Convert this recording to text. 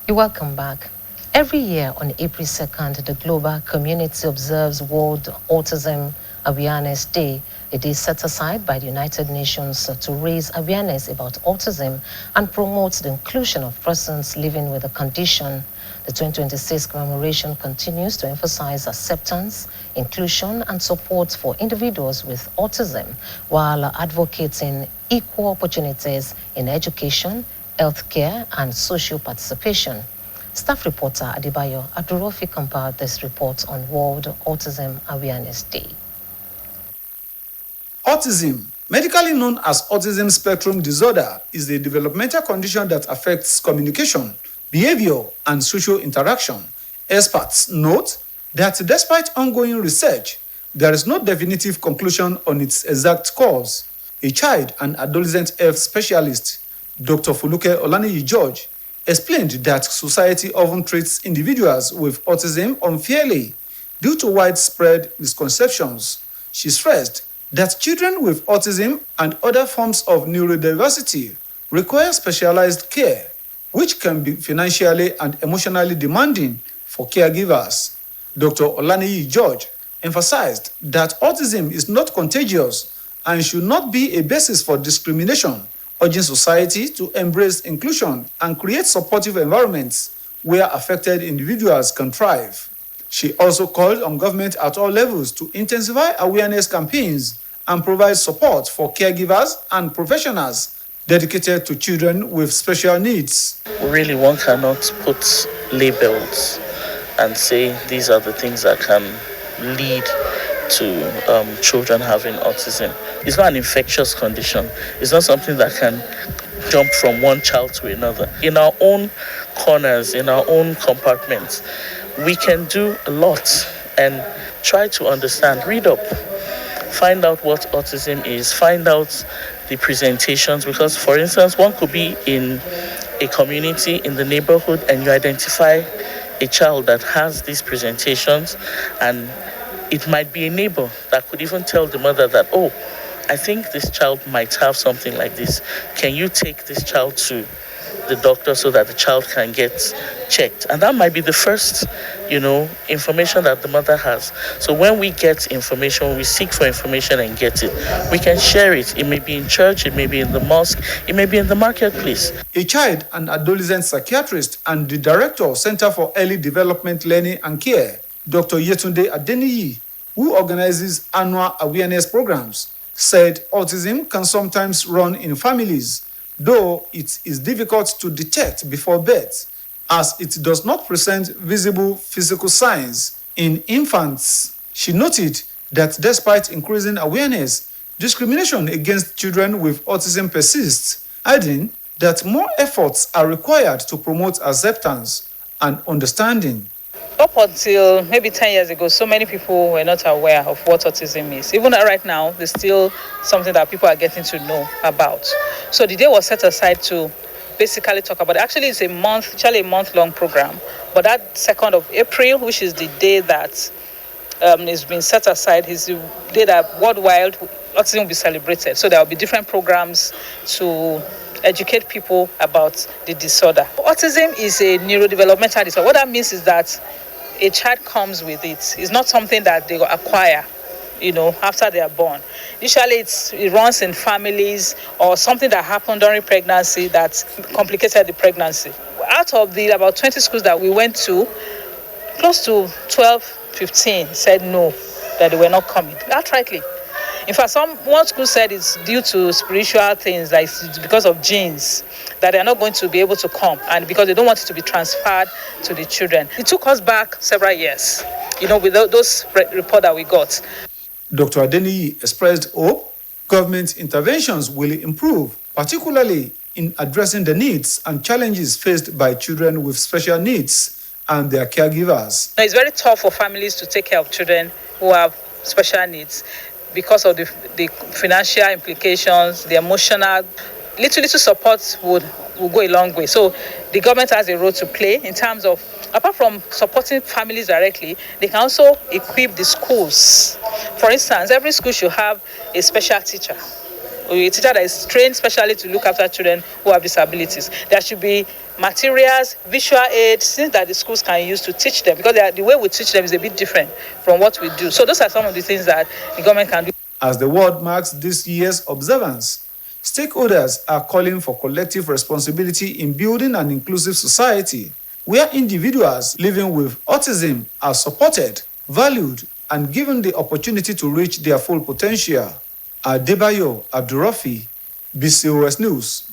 You're welcome back. Every year on April 2nd, the global community observes World Autism Awareness Day, a day set aside by the United Nations to raise awareness about autism and promote the inclusion of persons living with the condition. The 2026 commemoration continues to emphasize acceptance, inclusion, and support for individuals with autism while advocating equal opportunities in education, healthcare, and social participation. Staff reporter Adebayo Adurofi compiled this report on World Autism Awareness Day. Autism, medically known as autism spectrum disorder, is a developmental condition that affects communication, behavior, and social interaction. Experts note that despite ongoing research, there is no definitive conclusion on its exact cause. A child and adolescent health specialist, Dr. Fuluke Olaniyi George, explained that society often treats individuals with autism unfairly due to widespread misconceptions. She stressed that children with autism and other forms of neurodiversity require specialized care, which can be financially and emotionally demanding for caregivers. Dr. Olaniyi George emphasized that autism is not contagious and should not be a basis for discrimination, urging society to embrace inclusion and create supportive environments where affected individuals can thrive. She also called on government at all levels to intensify awareness campaigns and provide support for caregivers and professionals dedicated to children with special needs. Really, one cannot put labels and say these are the things that can lead to children having autism. It's not an infectious condition. It's not something that can jump from one child to another. In our own corners, in our own compartments, we can do a lot and try to understand, read up, find out what autism is, find out the presentations, because for instance, one could be in a community, in the neighborhood, and you identify a child that has these presentations, and it might be a neighbor that could even tell the mother that, oh, I think this child might have something like this. Can you take this child to the doctor so that the child can get checked? And that might be the first, information that the mother has. So when we get information, we seek for information and get it, we can share it. It may be in church, it may be in the mosque, it may be in the marketplace. A child and adolescent psychiatrist and the director of Center for Early Development Learning and Care, Dr. Yetunde Adeniyi, who organizes annual awareness programs, said autism can sometimes run in families, though it is difficult to detect before birth, as it does not present visible physical signs in infants. She noted that despite increasing awareness, discrimination against children with autism persists, adding that more efforts are required to promote acceptance and understanding. Up until maybe 10 years ago, so many people were not aware of what autism is. Even right now, there's still something that people are getting to know about. So the day was set aside to basically talk about it. Actually, it's a month-long program. But that 2nd of April, which is the day that is being set aside, is the day that worldwide autism will be celebrated. So there will be different programs to educate people about the disorder. Autism is a neurodevelopmental disorder. What that means is that a child comes with it. It's not something that they acquire, after they are born. Usually it runs in families or something that happened during pregnancy that complicated the pregnancy. Out of the about 20 schools that we went to, close to 12, 15 said no, that they were not coming. Outrightly. In fact, one school said it's due to spiritual things, like it's because of genes, that they're not going to be able to come, and because they don't want it to be transferred to the children. It took us back several years, with those reports that we got. Dr. Adeniyi expressed hope government interventions will improve, particularly in addressing the needs and challenges faced by children with special needs and their caregivers. It's very tough for families to take care of children who have special needs, because of the financial implications, the emotional, little support would go a long way. So the government has a role to play in terms of, apart from supporting families directly, they can also equip the schools. For instance, every school should have a special teacher a teacher that is trained specially to look after children who have disabilities. There should be materials, visual aids, things that the schools can use to teach them, because the way we teach them is a bit different from what we do. So those are some of the things that the government can do. As the world marks this year's observance, stakeholders are calling for collective responsibility in building an inclusive society where individuals living with autism are supported, valued, and given the opportunity to reach their full potential. Adebayo Abdurrafi, BCOS News.